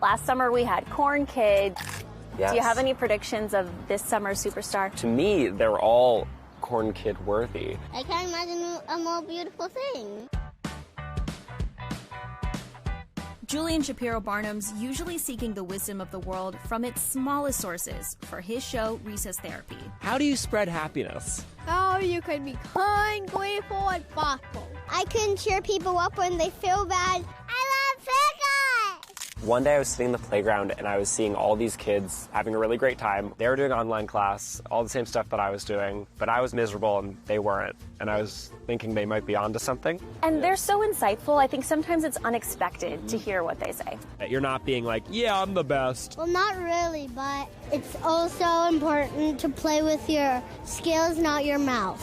Last summer we had Corn Kid. Yes. Do you have any predictions of this summer's superstar? To me, they're all Corn Kid worthy. I can't imagine a more beautiful thing. Julian Shapiro-Barnum's usually seeking the wisdom of the world from its smallest sources for his show, Recess Therapy. How do you spread happiness? Oh, you can be kind, gleeful, and thoughtful. I can cheer people up when they feel bad. I love figures! One day I was sitting in the playground and I was seeing all these kids having a really great time. They were doing online class, all the same stuff that I was doing, but I was miserable and they weren't. And I was thinking they might be onto something. And they're so insightful. I think sometimes it's unexpected to hear what they say. You're not being like, yeah, I'm the best. Well, not really, but it's also important to play with your skills, not your mouth.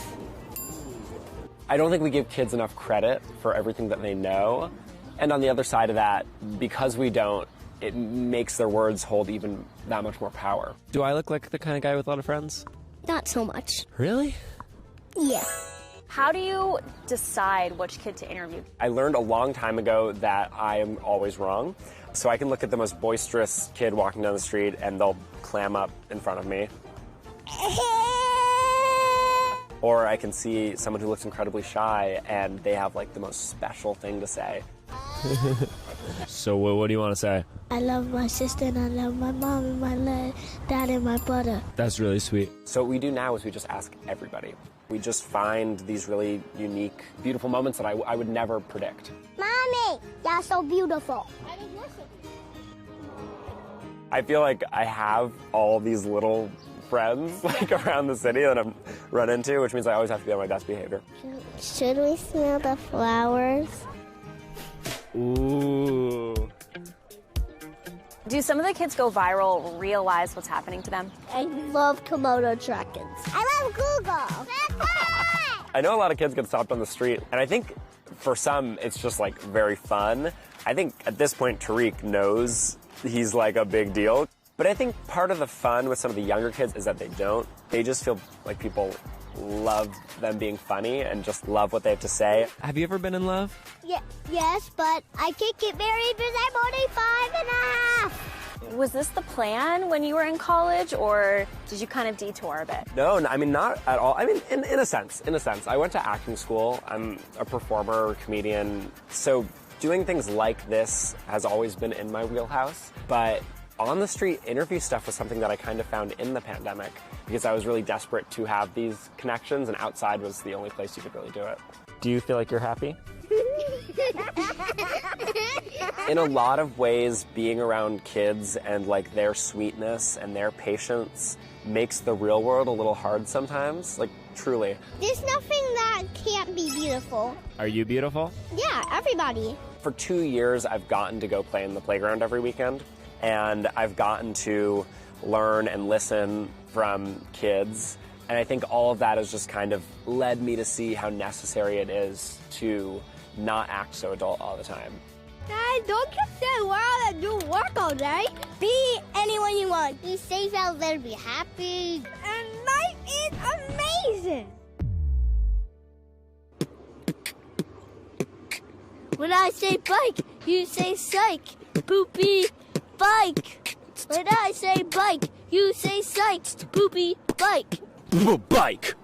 I don't think we give kids enough credit for everything that they know. And on the other side of that, because we don't, it makes their words hold even that much more power. Do I look like the kind of guy with a lot of friends? Not so much. Really? Yeah. How do you decide which kid to interview? I learned a long time ago that I am always wrong. So I can look at the most boisterous kid walking down the street and they'll clam up in front of me. Or I can see someone who looks incredibly shy and they have like the most special thing to say. So what do you want to say? I love my sister and I love my mom and my dad and my brother. That's really sweet. So what we do now is we just ask everybody. We just find these really unique, beautiful moments that I would never predict. Mommy, you're so beautiful. I feel like I have all these little friends like around the city that I'm run into, which means I always have to be on my best behavior. Should we smell the flowers? Ooh. Do some of the kids go viral, realize what's happening to them? I love Komodo dragons. I love Google. I know a lot of kids get stopped on the street, and I think for some it's just like very fun. I think at this point Tariq knows he's like a big deal. But I think part of the fun with some of the younger kids is that they don't. They just feel like people love them being funny and just love what they have to say. Have you ever been in love? Yes, but I can't get married because I'm only 5.5. Was this the plan when you were in college, or did you kind of detour a bit? No, I mean, not at all. I mean, in a sense. I went to acting school. I'm a performer, comedian. So doing things like this has always been in my wheelhouse. But on the street interview stuff was something that I kind of found in the pandemic because I was really desperate to have these connections, and outside was the only place you could really do it. Do you feel like you're happy? In a lot of ways, being around kids and like their sweetness and their patience makes the real world a little hard sometimes, like truly. There's nothing that can't be beautiful. Are you beautiful? Yeah, everybody. For 2 years, I've gotten to go play in the playground every weekend, and I've gotten to learn and listen from kids. And I think all of that has just kind of led me to see how necessary it is to not act so adult all the time. Dad, don't just sit around and do work all day. Be anyone you want. Be safe out there, be happy. And life is amazing. When I say bike, you say psych. Poopy bike. When I say bike, you say psych. Poopy bike. Bike.